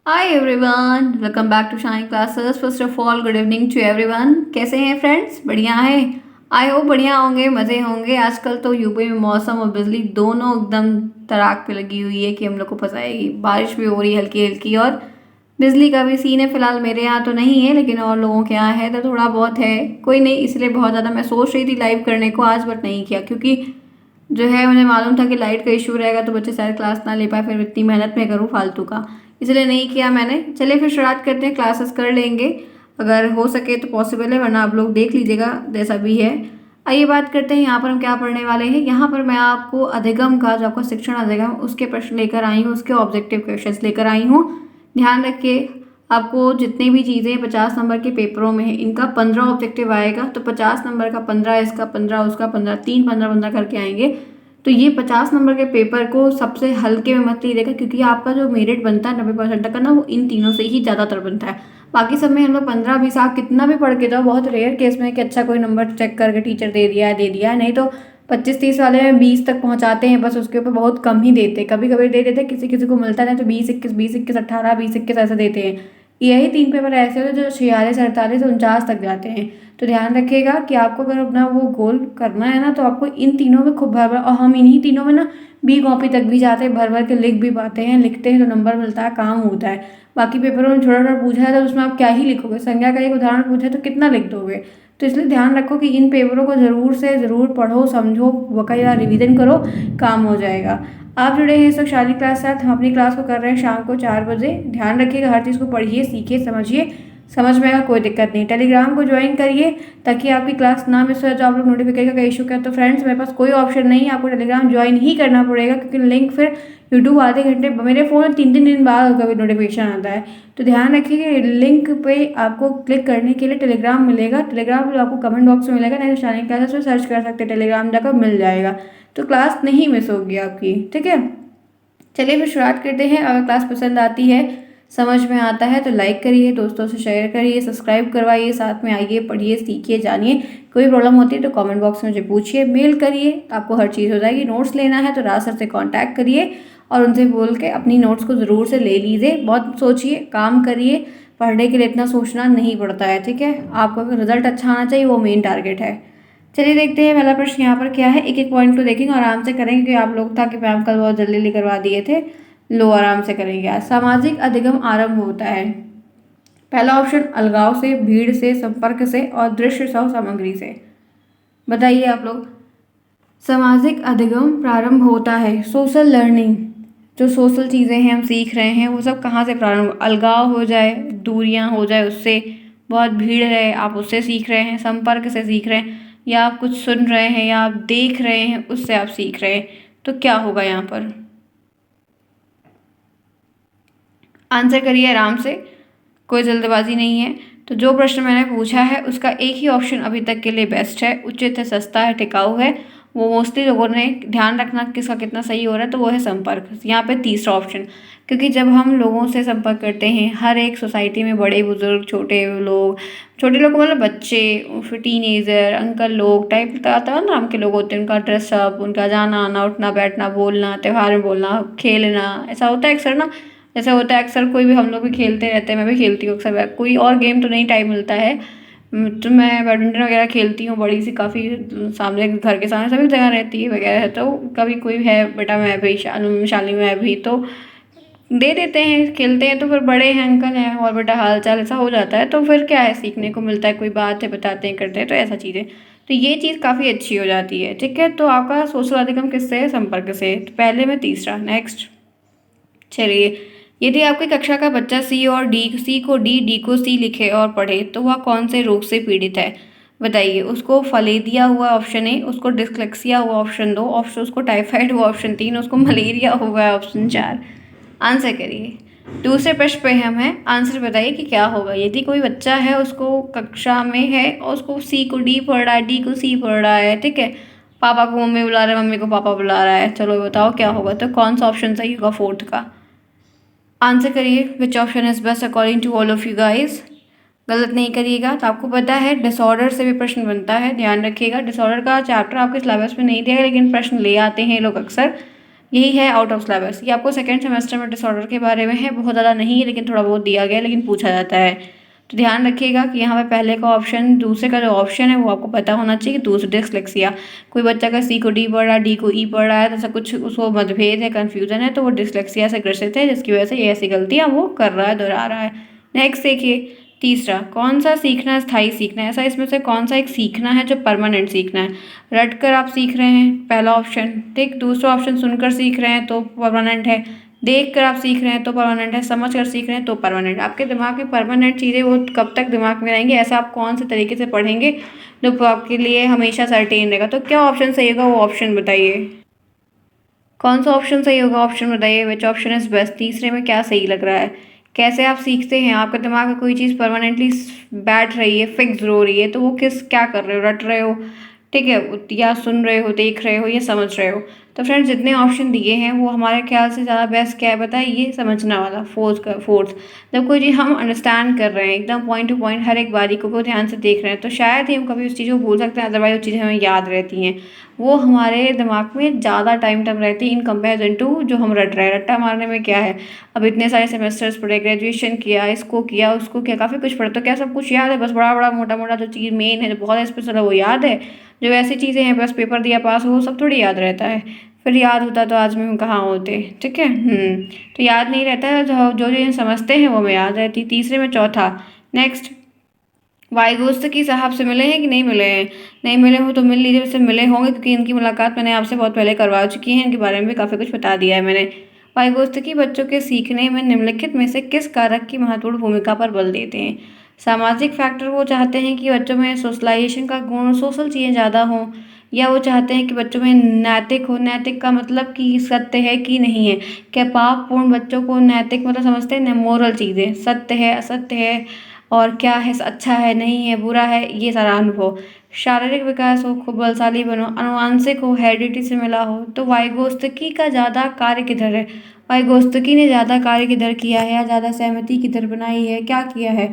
Hi everyone, welcome back to Shine Classes. First of all good evening to everyone. कैसे हैं friends? बढ़िया है। I hope बढ़िया होंगे, मज़े होंगे। आजकल तो यूपी में मौसम और बिजली दोनों एकदम तड़ाक पे लगी हुई है कि हम लोग को फंसाएगी। बारिश भी हो रही है हल्की हल्की, और बिजली का भी सीन है। फिलहाल मेरे यहाँ तो नहीं है, लेकिन और लोगों के यहाँ है तो थोड़ा बहुत है। कोई नहीं, इसलिए बहुत ज़्यादा मैं सोच रही थी लाइव करने को आज, बट नहीं किया क्योंकि जो है मुझे मालूम था कि लाइट का इशू रहेगा तो बच्चे शायद क्लास ना ले पाए, फिर इतनी मेहनत में करूँ फालतू का, इसलिए नहीं किया मैंने। चलिए फिर शुरुआत करते हैं, क्लासेस कर लेंगे अगर हो सके तो पॉसिबल है, वरना आप लोग देख लीजिएगा जैसा भी है। आइए बात करते हैं यहाँ पर हम क्या पढ़ने वाले हैं। यहाँ पर मैं आपको अधिगम का, जो आपका शिक्षण अधिगम, उसके प्रश्न लेकर आई हूँ, उसके ऑब्जेक्टिव क्वेश्चंस लेकर आई हूँ। ध्यान रखिए, आपको जितनी भी चीज़ें 50 नंबर के पेपरों में है, इनका 15 ऑब्जेक्टिव आएगा। तो 50 नंबर का 15, इसका 15, उसका 15, 3 15 15 करके आएंगे। तो ये 50 नंबर के पेपर को सबसे हल्के में मत लीजिएगा, क्योंकि आपका जो मेरिट बनता है 90% तक का ना, वो इन तीनों से ही ज़्यादातर बनता है। बाकी सब में हम लोग 15 20, आप कितना भी पढ़ के जाओ, बहुत रेयर केस में कि अच्छा कोई नंबर चेक करके टीचर दे दिया है, नहीं तो 25 30 वाले में 20 तक पहुंचाते हैं, बस उसके ऊपर बहुत कम ही देते हैं। कभी कभी दे देते हैं, किसी किसी को मिलता है, नहीं तो 20 21, 18, 20 21 ऐसे देते हैं। यही 3 पेपर ऐसे होते हैं जो 46 48 49 तक जाते हैं। तो ध्यान रखिएगा कि आपको अगर अपना वो गोल करना है ना, तो आपको इन तीनों में खूब भर भर, और हम इन्हीं तीनों में ना बी कॉपी तक भी जाते हैं, भर भर के लिख भी पाते हैं। लिखते हैं तो नंबर मिलता है, काम होता है। बाकी पेपरों में थोड़ा थोड़ा पूछा है तो उसमें आप क्या ही लिखोगे, संज्ञा का एक उदाहरण पूछे तो कितना लिख दोगे। तो इसलिए ध्यान रखो कि इन पेपरों को ज़रूर से ज़रूर पढ़ो, समझो, बकायदा रिवीजन करो, काम हो जाएगा। आप जुड़े हैं इस वक्त शादी क्लास के साथ। हम अपनी क्लास को कर रहे हैं शाम को 4 बजे। ध्यान रखिएगा, हर चीज़ को पढ़िए, सीखिए, समझिए। समझ में आएगा, कोई दिक्कत नहीं। टेलीग्राम को ज्वाइन करिए ताकि आपकी क्लास ना मिस हो जाए। आप लोग नोटिफिकेशन का इशू क्या, तो फ्रेंड्स मेरे पास कोई ऑप्शन नहीं है, आपको टेलीग्राम ज्वाइन ही करना पड़ेगा, क्योंकि लिंक फिर यूट्यूब आधे घंटे, मेरे फ़ोन में 3 3 दिन बाद कभी नोटिफिकेशन आता है। तो ध्यान रखिए कि लिंक पे आपको क्लिक करने के लिए टेलीग्राम मिलेगा। टेलीग्राम आपको कमेंट बॉक्स में मिलेगा, नहीं तो शानी क्लासेस में सर्च कर सकते हैं, टेलीग्राम जाकर मिल जाएगा। तो क्लास नहीं मिस होगी आपकी, ठीक है। चलिए फिर शुरुआत करते हैं। अगर क्लास पसंद आती है, समझ में आता है, तो लाइक करिए, दोस्तों से शेयर करिए, सब्सक्राइब करवाइए, साथ में आइए, पढ़िए, सीखिए, जानिए। कोई प्रॉब्लम होती है तो कमेंट बॉक्स में मुझे पूछिए, मेल करिए, तो आपको हर चीज़ हो जाएगी। नोट्स लेना है तो राज सर से कांटेक्ट करिए और उनसे बोल के अपनी नोट्स को ज़रूर से ले लीजिए। बहुत सोचिए, काम करिए। पढ़ने के लिए इतना सोचना नहीं पड़ता है, ठीक है। आपको रिजल्ट अच्छा आना चाहिए, वो मेन टारगेट है। चलिए देखते हैं पहला प्रश्न यहाँ पर क्या है। एक एक पॉइंट को देखेंगे, आराम से करेंगे, क्योंकि आप लोग था कि मैम कल बहुत जल्दी जल्दी करवा दिए थे। लो, आराम से करेंगे आज। सामाजिक अधिगम आरंभ होता है। पहला ऑप्शन, अलगाव से, भीड़ से, संपर्क से और दृश्य सह सामग्री से। बताइए आप लोग। सामाजिक अधिगम प्रारंभ होता है, सोशल लर्निंग, जो सोशल चीज़ें हैं हम सीख रहे हैं, वो सब कहाँ से प्रारंभ? अलगाव हो जाए, दूरियां हो जाए उससे, बहुत भीड़ है आप उससे सीख रहे हैं, संपर्क से सीख रहे हैं, या आप कुछ सुन रहे हैं या आप देख रहे हैं उससे आप सीख रहे हैं। तो क्या होगा यहाँ पर? आंसर करिए आराम से, कोई जल्दबाजी नहीं है। तो जो प्रश्न मैंने पूछा है उसका एक ही ऑप्शन अभी तक के लिए बेस्ट है, उचित है, सस्ता है, टिकाऊ है। वो मोस्टली लोगों ने ध्यान रखना किसका कितना सही हो रहा है, तो वो है संपर्क। यहाँ पे तीसरा ऑप्शन, क्योंकि जब हम लोगों से संपर्क करते हैं, हर एक सोसाइटी में बड़े बुजुर्ग, छोटे लोग मतलब बच्चे, फिर टीनेजर, अंकल लोग टाइप आता है नाम के लोग होते हैं, उनका ड्रेसअप, उनका जाना आना, उठना बैठना, बोलना, त्यौहार में बोलना, खेलना, ऐसा होता है अक्सर ना। जैसे होता है अक्सर, कोई भी, हम लोग भी खेलते रहते हैं, मैं भी खेलती हूँ अक्सर। कोई और गेम तो नहीं टाइम मिलता है, तो मैं बैडमिंटन वगैरह खेलती हूँ, बड़ी सी काफ़ी, सामने घर के सामने सभी जगह रहती है वगैरह है। तो कभी कोई है बेटा, मैं भी शालिनी, मैं भी, तो दे देते हैं, खेलते हैं। तो फिर बड़े हैं, अंकल हैं, और बेटा हाल चाल, ऐसा हो जाता है। तो फिर क्या है, सीखने को मिलता है, कोई बात है बताते हैं, करते हैं, तो ऐसा चीज़ें। तो ये चीज़ काफ़ी अच्छी हो जाती है, ठीक है। तो आपका सोशल अधिगम किससे है? संपर्क से। तो पहले में तीसरा। नेक्स्ट, चलिए। यदि आपकी कक्षा का बच्चा सी को डी को सी लिखे और पढ़े, तो वह कौन से रोग से पीड़ित है? बताइए। उसको फलेरिया हुआ ऑप्शन ए, उसको डिस्लेक्सिया हुआ ऑप्शन 2, ऑप्शन उसको टाइफाइड हुआ ऑप्शन 3, उसको मलेरिया हुआ है ऑप्शन 4। आंसर करिए। दूसरे प्रश्न पे हम हैं, आंसर बताइए कि क्या होगा। यदि कोई बच्चा है, उसको कक्षा में है और उसको सी को डी पढ़ रहा है, डी को सी पढ़ रहा है, ठीक है। पापा को मम्मी बुला रहा है, मम्मी को पापा बुला रहा है, चलो बताओ क्या होगा। तो कौन सा ऑप्शन सही होगा फोर्थ का? आंसर करिए, which option is best according to all of you guys. गलत नहीं करिएगा। तो आपको पता है डिसऑर्डर से भी प्रश्न बनता है, ध्यान रखिएगा। डिसऑर्डर का चैप्टर आपके सिलेबस में नहीं दिया है, लेकिन प्रश्न ले आते हैं लोग अक्सर। यही है आउट ऑफ सिलेबस। ये आपको सेकंड सेमेस्टर में डिसऑर्डर के बारे में है, बहुत ज़्यादा नहीं है लेकिन थोड़ा बहुत दिया गया है, लेकिन पूछा जाता है। तो ध्यान रखिएगा कि यहाँ पे पहले का ऑप्शन, दूसरे का जो ऑप्शन है वो आपको पता होना चाहिए कि दूसरे डिसलेक्सिया। कोई बच्चा अगर सी को डी पढ़ रहा है, डी को ई पढ़ रहा है, तो ऐसा कुछ उसको मतभेद है, कन्फ्यूजन है, तो वो डिसलेक्सिया से ग्रसित है, जिसकी वजह से ये ऐसी गलतियाँ वो कर रहा है, दोहरा रहा है। नेक्स्ट देखिए तीसरा, कौन सा सीखना है स्थायी सीखना है, ऐसा इसमें से कौन सा एक सीखना है जो परमानेंट सीखना है। रट कर आप सीख रहे हैं, पहला ऑप्शन। ठीक, दूसरा ऑप्शन सुनकर सीख रहे हैं तो परमानेंट है, देख कर आप सीख रहे हैं तो परमानेंट है, समझ कर सीख रहे हैं तो परमानेंट। आपके दिमाग में परमानेंट चीज़ें वो कब तक दिमाग में रहेंगी, ऐसा आप कौन से तरीके से पढ़ेंगे जो आपके लिए हमेशा सर्टेन रहेगा। तो क्या ऑप्शन सही होगा वो ऑप्शन बताइए, कौन सा ऑप्शन सही होगा ऑप्शन बताइए, विच ऑप्शन इज बेस्ट। तीसरे में क्या सही लग रहा है, कैसे आप सीखते हैं, आपके दिमाग में कोई चीज़ परमानेंटली बैठ रही है, फिक्स हो रही है, तो वो किस क्या कर रहे हो, रट रहे हो, ठीक है, या सुन रहे हो, देख रहे हो, या समझ रहे हो। तो फ्रेंड्स जितने ऑप्शन दिए हैं वो हमारे ख्याल से ज़्यादा बेस्ट क्या है बताइए, समझना वाला फोर्थ। जब कोई चीज़ हम अंडरस्टैंड कर रहे हैं एकदम पॉइंट टू पॉइंट, हर एक बारी को ध्यान से देख रहे हैं, तो शायद ही हम कभी उस चीज़ को भूल सकते हैं, अदरवाइज वो चीज़ें हमें याद रहती हैं, वो हमारे दिमाग में ज़्यादा टाइम रहती है इन कंपेरिजन टू जो हम रट रहे हैं। रट्टा मारने में क्या है, अब इतने सारे सेमेस्टर्स पढ़े, ग्रेजुएशन किया, इसको किया, उसको किया, काफ़ी कुछ पढ़ा, तो क्या सब कुछ याद है, बस बड़ा बड़ा मोटा मोटा जो चीज़ मेन है, जो बहुत स्पेशल है वो याद है। जो ऐसी चीज़ें हैं बस पेपर दिया पास, वो सब थोड़ी याद रहता है। फिर याद होता तो आज में हम कहाँ होते, ठीक है। तो याद नहीं रहता है, जो जो चीज़ें समझते हैं वो हमें याद रहती। तीसरे में चौथा, नेक्स्ट, वाइगोत्स्की साहब से मिले हैं कि नहीं मिले हैं, नहीं मिले हो तो मिल लीजिए, उससे मिले होंगे क्योंकि इनकी मुलाकात मैंने आपसे बहुत पहले करवा चुकी है, इनके बारे में भी काफ़ी कुछ बता दिया है मैंने। वाइगोत्स्की बच्चों के सीखने में निम्नलिखित में से किस कारक की महत्वपूर्ण भूमिका पर बल देते हैं। सामाजिक फैक्टर, वो चाहते हैं कि बच्चों में सोशलाइजेशन का गुण, सोशल चीज़ें ज़्यादा हों, या वो चाहते हैं कि बच्चों में नैतिक हो। नैतिक का मतलब कि सत्य है कि नहीं है, क्या पापपूर्ण बच्चों को नैतिक मतलब समझते हैं, मोरल चीज़ें, सत्य है असत्य है, और क्या है, अच्छा है नहीं है, बुरा है, ये सारा अनुभव। शारीरिक विकास हो, खूब बलशाली बनो, आनुवांशिक हो, हेरिडिटी से मिला हो। तो वाइगोत्स्की का ज़्यादा कार्य किधर है, वाइगोत्स्की ने ज़्यादा कार्य किधर किया है, या ज़्यादा सहमति किधर बनाई है, क्या किया है।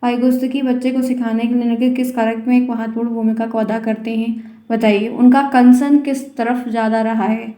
वाइगोत्स्की बच्चे को सिखाने के लिए किस कारक में एक महत्वपूर्ण भूमिका को अदा करते हैं बताइए, उनका कंसर्न किस तरफ ज़्यादा रहा है।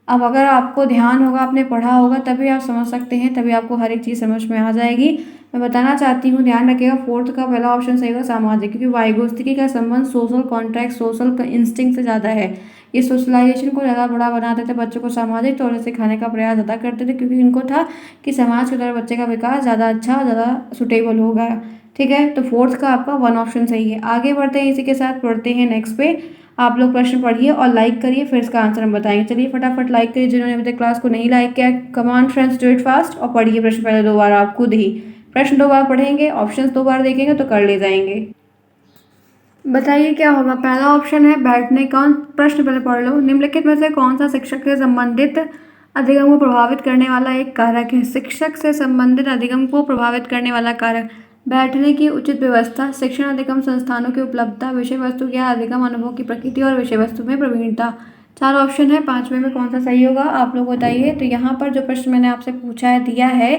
अब अगर आपको ध्यान होगा, आपने पढ़ा होगा, तभी आप समझ सकते हैं, तभी आपको हर एक चीज़ समझ में आ जाएगी। मैं बताना चाहती हूँ, ध्यान रखिएगा, फोर्थ का पहला ऑप्शन सही होगा सामाजिक, क्योंकि वाइगोत्स्की का संबंध सोशल कॉन्ट्रैक्ट, सोशल इंस्टिंक्ट से ज़्यादा है। ये सोशलाइजेशन को ज़्यादा बड़ा बनाते थे, बच्चों को सामाजिक तौर से सिखाने का प्रयास ज़्यादा करते थे, क्योंकि इनको था कि समाज के द्वारा बच्चे का विकास ज़्यादा अच्छा, ज़्यादा सुटेबल होगा। ठीक है, तो फोर्थ का आपका वन ऑप्शन सही है। आगे बढ़ते हैं, इसी के साथ पढ़ते हैं नेक्स्ट पे। आप लोग प्रश्न पढ़िए और लाइक करिए, फिर इसका आंसर हम बताएंगे। चलिए फटाफट लाइक करिए, जिन्होंने अभी तक क्लास को नहीं लाइक किया, कमान फ्रेंड्स डू इट फास्ट, और पढ़िए प्रश्न पहले 2 बार आप खुद ही। प्रश्न 2 बार पढ़ेंगे, ऑप्शंस 2 बार देखेंगे तो कर ले जाएंगे। बताइए क्या होगा, पहला ऑप्शन है बैठने का, प्रश्न पहले पढ़ लो, निम्नलिखित में से कौन सा शिक्षक से संबंधित अधिगम को प्रभावित करने वाला एक कारक है। शिक्षक से संबंधित अधिगम को प्रभावित करने वाला कारक, बैठने की उचित व्यवस्था, शिक्षण अधिगम संस्थानों की उपलब्धता, विषय वस्तु या अधिगम अनुभव की प्रकृति, और विषय वस्तु में प्रवीणता। 4 ऑप्शन है, 5वें में कौन सा सही होगा आप लोग बताइए। तो यहाँ पर जो प्रश्न मैंने आपसे पूछा है, दिया है,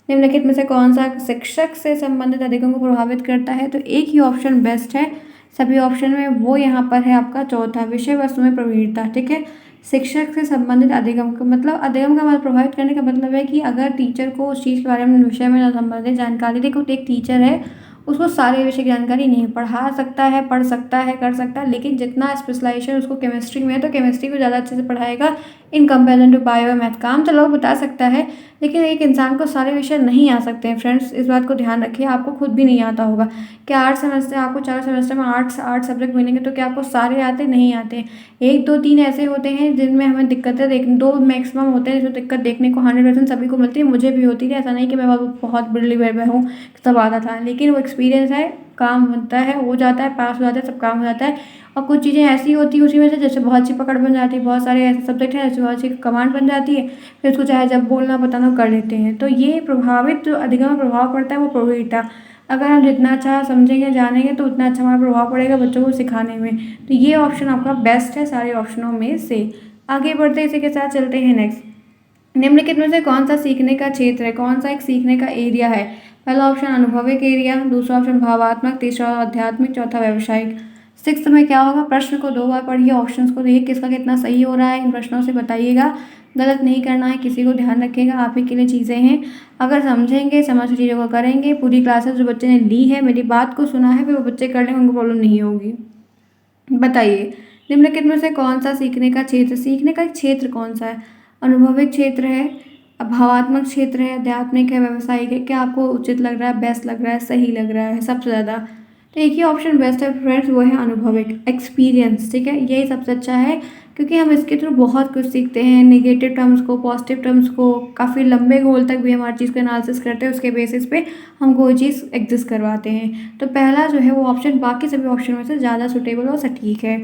निम्नलिखित में से कौन सा शिक्षक से संबंधित अधिगम को प्रभावित करता है, तो एक ही ऑप्शन बेस्ट है सभी ऑप्शन में, वो यहाँ पर है आपका चौथा, विषय वस्तु में प्रवीणता। ठीक है, शिक्षक से संबंधित अधिगम का मतलब, अधिगम का मतलब प्रभावित करने का मतलब है कि अगर टीचर को उस चीज़ के बारे में, विषय में संबंधित जानकारी, देखो एक टीचर है, उसको सारे विषय की जानकारी नहीं पढ़ा सकता है, पढ़ सकता है, कर सकता है, लेकिन जितना स्पेशलाइजेशन उसको केमिस्ट्री में है तो केमिस्ट्री को ज़्यादा अच्छे से पढ़ाएगा in comparison to bio math. काम तो लोग बता सकता है, लेकिन एक इंसान को सारे विषय नहीं आ सकते हैं। फ्रेंड्स इस बात को ध्यान रखिए, आपको खुद भी नहीं आता होगा। क्या 8 सेमेस्टर, आपको 4 सेमेस्टर में 8 सब्जेक्ट मिलेंगे, तो क्या आपको सारे आते, नहीं आते। 1 2 3 ऐसे होते हैं जिनमें हमें दिक्कतें 2 मैक्सिमम होते हैं, जो दिक्कत देखने को 100% सभी को मिलती है, मुझे भी होती है। ऐसा नहीं कि मैं बहुत ब्रिलियंट हूँ, सब आता था, लेकिन वो एक्सपीरियंस है, काम होता है, हो जाता है, पास हो जाता है, सब काम हो जाता है। और कुछ चीज़ें ऐसी होती है उसी में से, जैसे बहुत अच्छी पकड़ बन जाती है, बहुत सारे ऐसे सब्जेक्ट हैं जैसे बहुत अच्छी कमांड बन जाती है, फिर उसको चाहे जब बोलना बताना कर लेते हैं। तो ये प्रभावित, जो अधिगम में प्रभाव पड़ता है वो प्रवीणता, अगर हम जितना अच्छा समझेंगे जानेंगे तो उतना अच्छा हमारा प्रभाव पड़ेगा बच्चों को सिखाने में। तो ये ऑप्शन आपका बेस्ट है सारे ऑप्शनों में से। आगे बढ़ते इसी के साथ चलते हैं नेक्स्ट, निम्नलिखित में से कौन सा सीखने का क्षेत्र है, कौन सा एक सीखने का एरिया है। पहला ऑप्शन अनुभविक एरिया, दूसरा ऑप्शन भावात्मक, तीसरा आध्यात्मिक, चौथा व्यावसायिक। 6 में क्या होगा, प्रश्न को 2 बार पढ़िए, ऑप्शंस को देखिए किसका कितना सही हो रहा है, इन प्रश्नों से बताइएगा। गलत नहीं करना है किसी को, ध्यान रखिएगा आप ही के लिए चीज़ें हैं। अगर समझेंगे, समझ के चीज़ों को करेंगे, पूरी क्लासेस जो बच्चे ने ली है, मेरी बात को सुना है, फिर वो बच्चे कर लेंगे, उनको प्रॉब्लम नहीं होगी। बताइए, निम्नलिखित में से कौन सा सीखने का एक क्षेत्र कौन सा है? अनुभविक क्षेत्र है, भावात्मक क्षेत्र है, आध्यात्मिक है, व्यावसायिक है? क्या आपको उचित लग रहा है, बेस्ट लग रहा है, सही लग रहा है सबसे ज़्यादा? तो एक ही ऑप्शन बेस्ट है फ्रेंड्स, वो है अनुभविक, एक्सपीरियंस। ठीक है, यही सबसे अच्छा है, क्योंकि हम इसके थ्रू बहुत कुछ सीखते हैं, नेगेटिव टर्म्स को, पॉजिटिव टर्म्स को, काफ़ी लंबे गोल तक भी हम हर चीज़ का एनालिसिस करते हैं, उसके बेसिस पे हम कोई चीज़ एग्जिस्ट करवाते हैं। तो पहला जो है वो ऑप्शन बाकी सभी ऑप्शन में से ज़्यादा सुटेबल और सटीक है।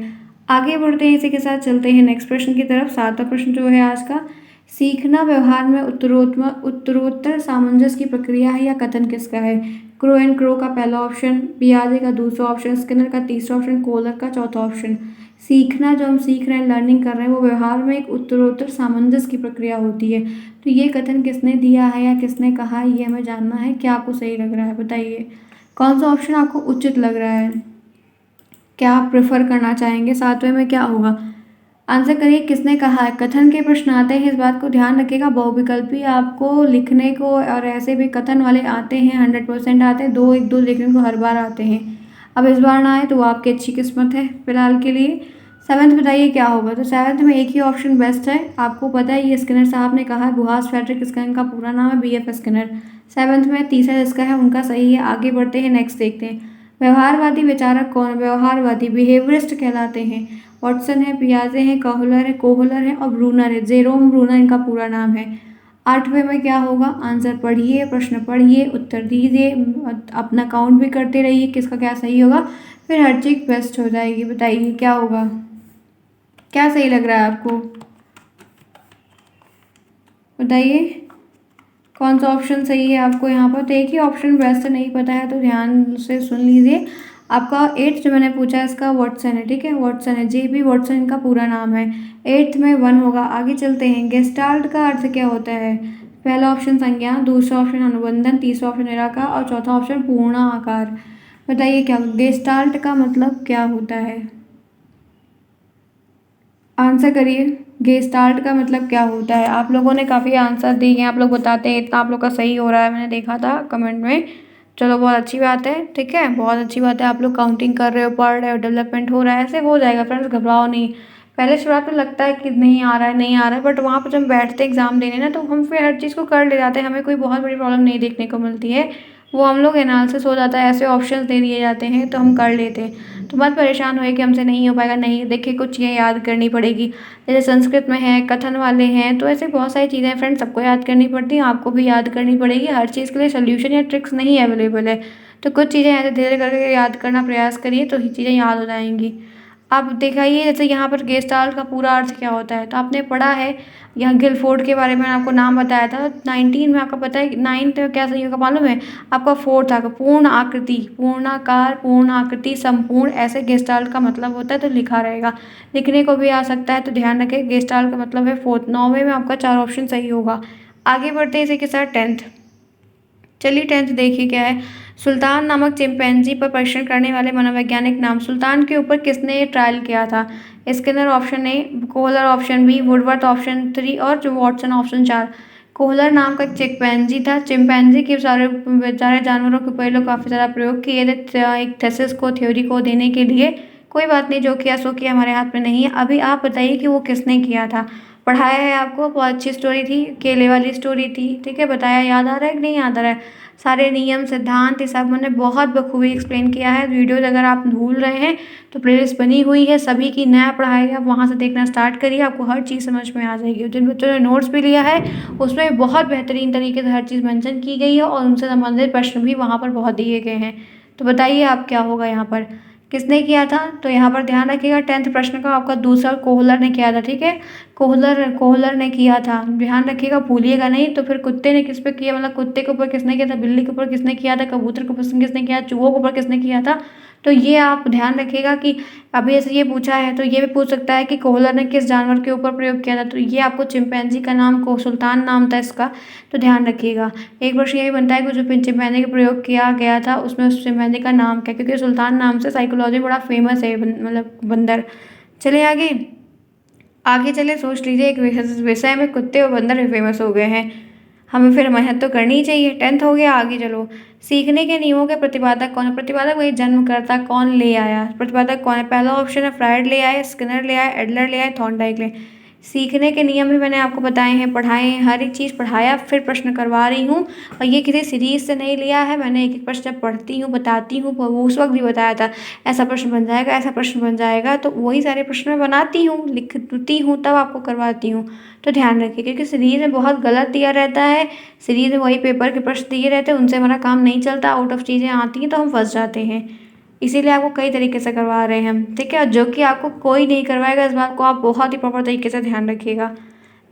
आगे बढ़ते हैं, इसी के साथ चलते हैं नेक्स्ट प्रश्न की तरफ। 7वां प्रश्न जो है आज का, सीखना व्यवहार में उत्तरोत्तर सामंजस्य की प्रक्रिया है या कथन किसका है? क्रो एंड क्रो का पहला ऑप्शन, पियाजे का दूसरा ऑप्शन, स्किनर का तीसरा ऑप्शन, कोहलर का चौथा ऑप्शन। सीखना जो हम सीख रहे हैं, लर्निंग कर रहे हैं, वो व्यवहार में एक उत्तरोत्तर सामंजस्य की प्रक्रिया होती है। तो ये कथन किसने दिया है या किसने कहा है, ये हमें जानना है। क्या आपको सही लग रहा है बताइए, कौन सा ऑप्शन आपको उचित लग रहा है, क्या आप प्रेफर करना चाहेंगे? 7वें में क्या होगा, आंसर करिए, किसने कहा है? कथन के प्रश्न आते हैं, इस बात को ध्यान रखिएगा, बहुविकल्पी आपको लिखने को और ऐसे भी कथन वाले आते हैं, 100% आते हैं, दो एक दो लिखने को हर बार आते हैं। अब इस बार ना आए तो वो आपकी अच्छी किस्मत है फिलहाल के लिए। 7th बताइए क्या होगा? तो 7th में एक ही ऑप्शन बेस्ट है, आपको पता है ये स्किनर साहब ने कहा है, बुहास फ्रेडरिक स्किनर का पूरा नाम है BF स्किनर। 7th में तीसरा जिसका है उनका सही है। आगे बढ़ते हैं, नेक्स्ट देखते हैं। व्यवहारवादी विचारक कौन? व्यवहारवादी बिहेवियरिस्ट कहलाते हैं। वॉटसन है, पियाजे हैं, कोहलर है और ब्रूनर है, जेरोम ब्रूनर इनका पूरा नाम है। 8वें में क्या होगा? आंसर पढ़िए, प्रश्न पढ़िए, उत्तर दीजिए, अपना काउंट भी करते रहिए किसका क्या सही होगा, फिर हर चीज़ बेस्ट हो जाएगी। बताइए क्या होगा, क्या सही लग रहा है आपको? बताइए कौन सा ऑप्शन सही है आपको यहाँ पर? तो एक ही ऑप्शन बेस्ट नहीं पता है तो ध्यान से सुन लीजिए। आपका 8th जो मैंने पूछा है इसका वॉटसन है। ठीक है, वॉटसन है, JB वॉटसन इनका पूरा नाम है। 8th में 1 होगा। आगे चलते हैं, गेस्टाल्ट का अर्थ क्या होता है? पहला ऑप्शन संज्ञा, दूसरा ऑप्शन अनुबंधन, तीसरा ऑप्शन निराकार और चौथा ऑप्शन पूर्ण आकार। बताइए क्या गेस्टाल्ट का मतलब क्या होता है? आंसर करिए, गेस्टाल्ट का मतलब क्या होता है? आप लोगों ने काफ़ी आंसर दिए हैं, आप लोग बताते हैं, इतना आप लोग का सही हो रहा है, मैंने देखा था कमेंट में। चलो बहुत अच्छी बात है, ठीक है, बहुत अच्छी बात है, आप लोग काउंटिंग कर रहे हो, पढ़ रहे हो, डेवलपमेंट हो रहा है, ऐसे हो जाएगा फ्रेंड्स, घबराओ नहीं। पहले शुरुआत में लगता है कि नहीं आ रहा है, नहीं आ रहा है, बट वहाँ पर जब बैठते एग्जाम देने ना, तो हम फिर हर चीज़ को कर ले जाते हैं, हमें कोई बहुत बड़ी प्रॉब्लम नहीं देखने को मिलती है। वो हम लोग एनालिसिस हो जाता है, ऐसे ऑप्शंस दे दिए जाते हैं तो हम कर लेते हैं। तो मत परेशान होए कि हमसे नहीं हो पाएगा, नहीं, देखिए कुछ चीज़ें याद करनी पड़ेगी, जैसे संस्कृत में है, कथन वाले हैं, तो ऐसे बहुत सारी चीज़ें फ्रेंड्स सबको याद करनी पड़ती हैं, आपको भी याद करनी पड़ेगी। हर चीज़ के लिए सोल्यूशन या ट्रिक्स नहीं अवेलेबल है, तो कुछ चीज़ें ऐसे धीरे करके याद करना प्रयास करिए तो ही चीज़ें याद हो जाएंगी। आप दिखाइए, जैसे यहाँ पर गेस्टाल्ट का पूरा अर्थ क्या होता है, तो आपने पढ़ा है, यहाँ गिलफोर्ड के बारे में आपको नाम बताया था 19 में, आपका पता है 9th में क्या सही होगा मालूम है आपका? 4th आएगा, पूर्ण आकृति, पूर्णाकार, पूर्ण आकृति, संपूर्ण, ऐसे गेस्टाल्ट का मतलब होता है, तो लिखा रहेगा, लिखने को भी आ सकता है, तो ध्यान रखें गेस्टाल्ट का मतलब है 4th। 9वें में आपका 4 ऑप्शन सही होगा। आगे बढ़ते हैं इसी के साथ 10th। चलिए 10th देखिए क्या है। सुल्तान नामक चिंपैंजी पर परीक्षण करने वाले मनोवैज्ञानिक नाम। सुल्तान के ऊपर किसने ये ट्रायल किया था? Skinner option A, Kohler option B, Woodworth option 3 और जो वॉटसन ऑप्शन 4। कोहलर नाम का एक चिंपैंजी था, चिंपैंजी के सारे बेचारे जानवरों के ऊपर लोग काफ़ी ज़्यादा प्रयोग किए थे एक थेसिस को, थ्योरी को देने के लिए। कोई बात नहीं, जो किया सो किया, हमारे हाथ में नहीं है। अभी आप बताइए कि वो किसने किया था? पढ़ाया है आपको, बहुत अच्छी स्टोरी थी, केले वाली स्टोरी थी, ठीक है, बताया, याद आ रहा है कि नहीं याद आ रहा है? सारे नियम सिद्धांत ये सब मैंने बहुत बखूबी एक्सप्लेन किया है। वीडियोज अगर आप भूल रहे हैं तो प्लेलिस्ट बनी हुई है सभी की, नया पढ़ाई है, आप वहाँ से देखना स्टार्ट करिए, आपको हर चीज़ समझ में आ जाएगी। जिन बच्चों ने नोट्स भी लिया है उसमें बहुत बेहतरीन तरीके से हर चीज़ मेंशन की गई है और उनसे संबंधित प्रश्न भी वहाँ पर बहुत दिए गए हैं। तो बताइए आप क्या होगा यहाँ पर, किसने किया था? तो यहाँ पर ध्यान रखिएगा 10th प्रश्न का आपका दूसरा कोहलर ने किया था, ठीक है, कोहलर ने किया था, ध्यान रखिएगा, भूलिएगा नहीं। तो फिर कुत्ते ने किस पे किया, मतलब कुत्ते के ऊपर किसने किया था, बिल्ली के ऊपर किसने किया था, कबूतर के ऊपर किसने किया, चूहों के ऊपर किसने किया था? तो ये आप ध्यान रखिएगा कि अभी ऐसे ये पूछा है तो ये भी पूछ सकता है कि कोहलर ने किस जानवर के ऊपर प्रयोग किया था। तो ये आपको चिंपैंजी का नाम को सुल्तान नाम था इसका, तो ध्यान रखिएगा। एक प्रश्न ये भी बनता है कि जो चिंपैंजी का प्रयोग किया गया था उसमें उस चिंपैंजी का नाम क्या, क्योंकि सुल्तान नाम से साइकोलॉजी में बड़ा फेमस है मतलब बंदर। चलिए आगे, आगे चले सोच लीजिए एक विषय में कुत्ते और बंदर भी फेमस हो गए हैं, हमें फिर मेहनत तो करनी ही चाहिए। 10th हो गया, आगे चलो। सीखने के नियमों के प्रतिपादक कौन है? प्रतिपादक वही जन्मकर्ता, कौन ले आया? प्रतिपादक कौन है? पहला ऑप्शन है फ्रायड ले आए, स्किनर ले आए, एडलर ले आए, थॉर्नडाइक ले। सीखने के नियम भी मैंने आपको बताए हैं, पढ़ाए हैं, हर एक चीज़ पढ़ाया, फिर प्रश्न करवा रही हूँ। और ये किसी सीरीज से नहीं लिया है, मैंने एक एक प्रश्न जब पढ़ती हूँ बताती हूँ, वो उस वक्त भी बताया था ऐसा प्रश्न बन जाएगा, ऐसा प्रश्न बन जाएगा, तो वही सारे प्रश्न मैं बनाती हूँ, लिखती हूँ, तब आपको करवाती हूँ। तो ध्यान रखिए, क्योंकि सीरीज में बहुत गलत दिया रहता है, सीरीज में वही पेपर के प्रश्न दिए रहते हैं, उनसे हमारा काम नहीं चलता, आउट ऑफ चीज़ें आती हैं तो हम फंस जाते हैं। इसीलिए आपको कई तरीके से करवा रहे हैं हम, ठीक है। और जो कि आपको कोई नहीं करवाएगा, इस बात को आप बहुत ही प्रॉपर तरीके से ध्यान रखिएगा।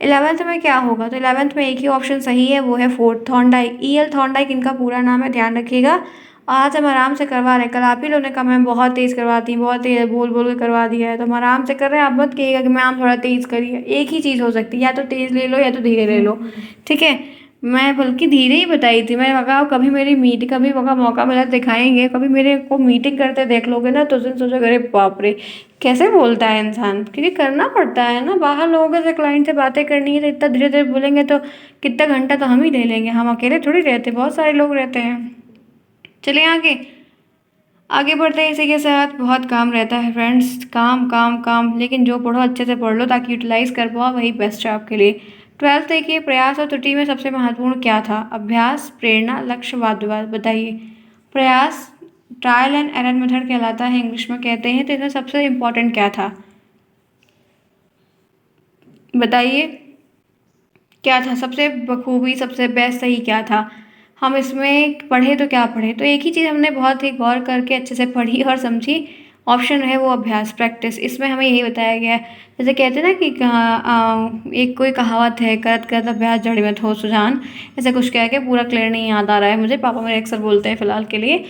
11th में क्या होगा? तो 11th में एक ही ऑप्शन सही है, वो है फोर्थ, थॉर्नडाइक। EL थॉर्नडाइक इनका पूरा नाम है, ध्यान रखिएगा। आज हम आराम से करवा रहे हैं, कल आप ही लोगों ने कहा मैम बहुत तेज़ करवाती हैं, बहुत तेज़ बोल बोल के करवा दिया है, तो हम आराम से कर रहे हैं। आप मत कहिएगा कि मैम थोड़ा तेज़ करिए, एक ही चीज़ हो सकती है, या तो तेज़ ले लो या तो धीरे ले लो, ठीक है। मैं बल्कि धीरे ही बताई थी, मैंने कहा कभी मेरी कभी मौका मिला दिखाएंगे, कभी मेरे को मीटिंग करते देख लोगे ना तो उस दिन सोचोगे अरे बाप रे कैसे बोलता है इंसान, क्योंकि करना पड़ता है ना, बाहर लोगों से क्लाइंट से बातें करनी है तो इतना धीरे धीरे बोलेंगे तो कितना घंटा तो हम ही ले लेंगे, हम अकेले थोड़ी रहते, बहुत सारे लोग रहते हैं। चलिए आगे आगे बढ़ते हैं। इसी के साथ बहुत काम रहता है फ्रेंड्स, काम काम काम, लेकिन जो पढ़ो अच्छे से पढ़ लो ताकि यूटिलाइज कर पाओ, वही बेस्ट है आपके लिए। 12th देखिए, प्रयास और त्रुटि में सबसे महत्वपूर्ण क्या था? अभ्यास, प्रेरणा, लक्ष्य, वाद विवाद, बताइए। प्रयास ट्रायल एंड एरर मेथड कहलाता है, इंग्लिश में कहते हैं, तो इसमें सबसे इम्पोर्टेंट क्या था बताइए? क्या था सबसे बखूबी, सबसे बेस्ट सही क्या था? हम इसमें पढ़े तो क्या पढ़े, तो एक ही चीज़ हमने बहुत ही गौर करके अच्छे से पढ़ी और समझी। ऑप्शन है वो अभ्यास, प्रैक्टिस। इसमें हमें यही बताया गया है, जैसे कहते हैं ना कि एक कोई कहावत है, करत करत अभ्यास जड़ में हो सुजान, ऐसा कुछ कह के, पूरा क्लियर नहीं याद आ रहा है मुझे, पापा मेरे अक्सर बोलते हैं फ़िलहाल के लिए,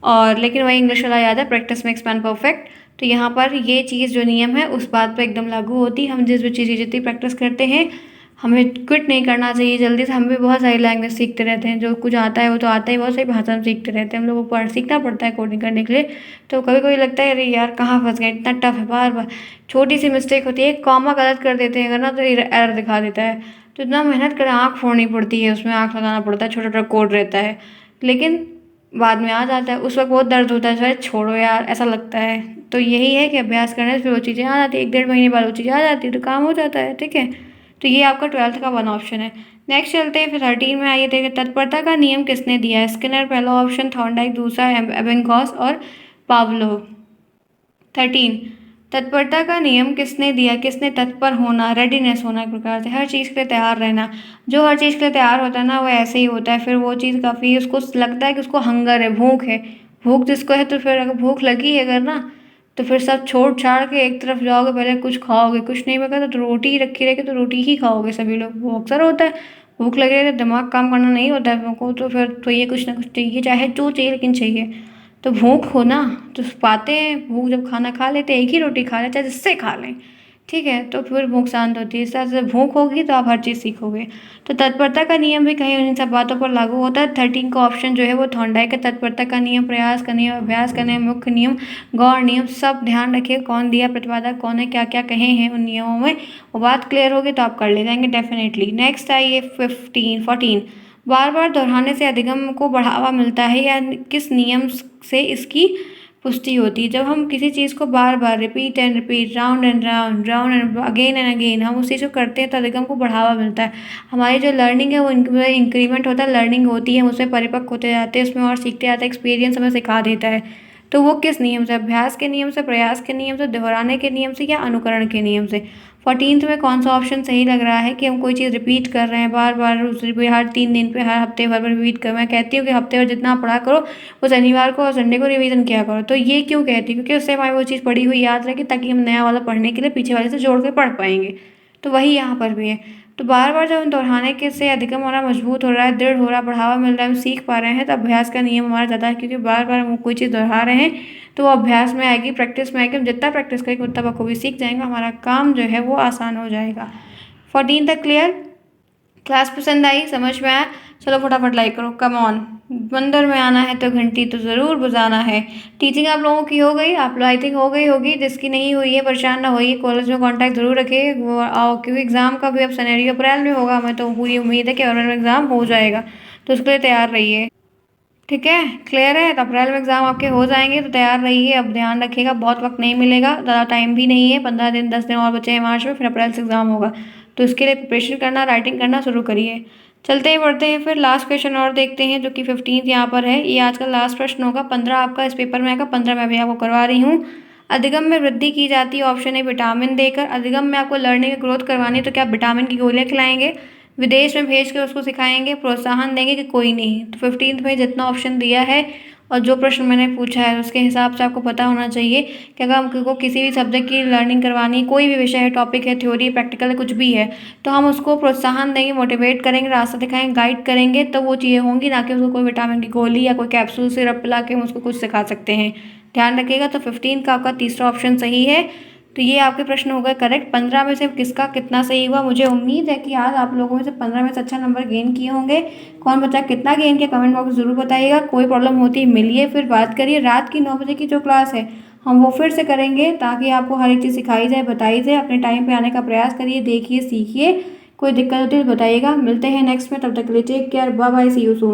और लेकिन वही इंग्लिश वाला याद है, प्रैक्टिस मेक्स मैन परफेक्ट। तो यहाँ पर ये चीज़ जो नियम है उस बात पर एकदम लागू होती है, हम जिस भी चीज़ जितनी प्रैक्टिस करते हैं, हमें क्विट नहीं करना चाहिए जल्दी से। हम भी बहुत सारी लैंग्वेज सीखते रहते हैं, जो कुछ आता है वो तो आता ही, बहुत सारी भाषा हम सीखते रहते हैं, हम लोगों को सीखना पड़ता है कोडिंग करने के लिए। तो कभी कभी लगता है अरे यार कहाँ फंस गए, इतना टफ है, बार बार छोटी सी मिस्टेक होती है, एक कॉमा गलत कर देते हैं अगर ना तो एरर दिखा देता है, तो इतना मेहनत कर आँख फोड़नी पड़ती है, उसमें आँख लगाना पड़ता है, छोटा छोटा कोड रहता है, लेकिन बाद में आ जाता है, उस वक्त बहुत दर्द होता है, शायद छोड़ो यार ऐसा लगता है। तो यही है कि अभ्यास करने से फिर वो चीज़ें आ जाती है, 1-1.5 महीने बाद वो चीज़ें आ जाती है, तो काम हो जाता है, ठीक है। तो ये आपका 12th का वन ऑप्शन है। नेक्स्ट चलते हैं फिर 13 में, आइए देखें, तत्परता का नियम किसने दिया है? स्किनर पहला ऑप्शन, थॉर्नडाइक दूसरा, एबिंगहॉस और पावलोव। 13, तत्परता का नियम किसने दिया? किसने तत्पर होना, रेडीनेस होना, एक प्रकार से हर चीज़ के लिए तैयार रहना। जो हर चीज़ के लिए तैयार होता है ना वो ऐसे ही होता है, फिर वो चीज़ काफ़ी उसको लगता है कि उसको हंगर है, भूख है, भूख जिसको है, तो फिर अगर भूख लगी है अगर ना, तो फिर सब छोड़ छाड़ के एक तरफ जाओगे, पहले कुछ खाओगे, कुछ नहीं बचा तो रोटी रखी रहेगी तो रोटी ही खाओगे सभी लोग, वो अक्सर होता है। भूख लगे तो दिमाग काम करना नहीं होता है को, तो फिर तो ये कुछ ना कुछ चाहिए, चाहे जो चाहिए लेकिन चाहिए। तो भूख हो ना तो पाते हैं, भूख जब खाना खा लेते हैं, एक ही रोटी खा लें चाहे जिससे खा लें, ठीक है, तो फिर भूख शांत होती है। इस तरह से भूख होगी तो आप हर चीज़ सीखोगे। तो तत्परता का नियम भी कहीं इन सब बातों पर लागू होता है। 13 का ऑप्शन जो है वो थॉर्नडाइक का तत्परता का नियम, प्रयास का नियम, अभ्यास का नियम, मुख्य नियम, गौर नियम, सब ध्यान रखिए कौन दिया प्रतिपादक कौन है, क्या क्या कहे हैं उन नियमों में, वो बात क्लियर होगी तो आप कर ले जाएंगे डेफिनेटली। नेक्स्ट आइए 14, बार बार दोहराने से अधिगम को बढ़ावा मिलता है या किस नियम से इसकी पुष्टि होती है? जब हम किसी चीज़ को बार बार repeat and repeat, round and round, round and again and again हम उस चीज़ को करते हैं तो अधिगम को बढ़ावा मिलता है, हमारी जो लर्निंग है वो इंक्रीमेंट होता है, लर्निंग होती है, हम उसमें परिपक्व होते जाते हैं, उसमें और सीखते जाते हैं, एक्सपीरियंस हमें सिखा देता है। तो वो किस नियम से? अभ्यास के नियम से, प्रयास के नियम से, दोहराने के नियम से, या अनुकरण के नियम से? 14th में कौन सा ऑप्शन सही लग रहा है कि हम कोई चीज़ रिपीट कर रहे हैं बार बार, हर 3 दिन पे, हर हफ्ते भर में रिपीट कर, मैं कहती हूँ कि हफ्ते भर जितना पढ़ा करो वो शनिवार को और संडे को रिवीजन किया करो। तो ये क्यों कहती हूँ? क्योंकि उससे हमारी वो चीज़ पढ़ी हुई याद रहेगी, ताकि हम नया वाला पढ़ने के लिए पीछे वाले से जोड़ के पढ़ पाएंगे। तो वही यहाँ पर भी है। तो बार बार जब हम दोहराने के से अधिगम हमारा मजबूत हो रहा है, दृढ़ हो रहा है, बढ़ावा मिल रहा है, हम सीख पा रहे हैं, तो अभ्यास का नियम हमारा ज़्यादा है, क्योंकि बार बार हम कोई चीज़ दोहरा रहे हैं तो वो अभ्यास में आएगी, प्रैक्टिस में आएगी, हम जितना प्रैक्टिस करेंगे उतना बखूबी सीख जाएंगे, हमारा काम जो है वो आसान हो जाएगा। 14 तक क्लियर? क्लास पसंद आई, समझ में आया? चलो फटाफट लाइक करो, कम ऑन। मंदिर में आना है तो घंटी तो ज़रूर बजाना है। टीचिंग आप लोगों की हो गई, आप लोग आई थिंक हो गई होगी। जिसकी नहीं हुई है परेशान ना होइए, कॉलेज में कांटेक्ट ज़रूर रखिए वो आओ, क्योंकि एग्ज़ाम का भी अब सिनेरियो अप्रैल में होगा। हमें तो पूरी उम्मीद है कि अप्रैल में एग्ज़ाम हो जाएगा, तो उसके लिए तैयार रहिए। ठीक है, क्लियर है? तो अप्रैल में एग्ज़ाम आपके हो जाएंगे, तो तैयार रहिए। अब ध्यान रखिएगा, बहुत वक्त नहीं मिलेगा, ज़्यादा टाइम भी नहीं है, 15 दिन 10 दिन और बचे हैं मार्च में, फिर अप्रैल से एग्ज़ाम होगा। तो इसके लिए प्रिपरेशन करना, राइटिंग करना शुरू करिए। चलते हैं बढ़ते हैं, फिर लास्ट क्वेश्चन और देखते हैं, जो कि 15th यहाँ पर है। ये आज का लास्ट प्रश्न होगा। 15 आपका इस पेपर में आएगा, 15 मैं भी आपको करवा रही हूँ। अधिगम में वृद्धि की जाती है, ऑप्शन है विटामिन देकर। अधिगम में आपको लर्निंग ग्रोथ करवानी है, तो क्या आप विटामिन की गोलियाँ खिलाएंगे, विदेश में भेज कर उसको सिखाएंगे, प्रोत्साहन देंगे, कि कोई नहीं? तो 15th में जितना ऑप्शन दिया है और जो प्रश्न मैंने पूछा है उसके हिसाब से आपको पता होना चाहिए कि अगर हमको किसी भी सब्जेक्ट की लर्निंग करवानी, कोई भी विषय है, टॉपिक है, थ्योरी, प्रैक्टिकल है, कुछ भी है, तो हम उसको प्रोत्साहन देंगे, मोटिवेट करेंगे, रास्ता दिखाएंगे, गाइड करेंगे, तो वो चीज़ें होंगी, ना कि उसको कोई विटामिन की गोली या कोई कैप्सूल सिरप पिला के हम उसको कुछ सिखा सकते हैं। ध्यान रखिएगा। तो 15 का आपका तीसरा ऑप्शन सही है। तो ये आपके प्रश्न हो गए करेक्ट। 15 में से किसका कितना सही हुआ? मुझे उम्मीद है कि आज आप लोगों में से 15 में से अच्छा नंबर गेन किए होंगे। कौन बच्चा कितना गेन किया कमेंट बॉक्स में ज़रूर बताइएगा। कोई प्रॉब्लम होती है मिलिए, फिर बात करिए। रात की 9 बजे की जो क्लास है हम वो फिर से करेंगे, ताकि आपको हर एक चीज़ सिखाई जाए, बताई जाए। अपने टाइम पे आने का प्रयास करिए, देखिए, सीखिए। कोई दिक्कत होती है तो बताइएगा। मिलते हैं नेक्स्ट में, तब तक के लिए take care, bye bye, see you soon.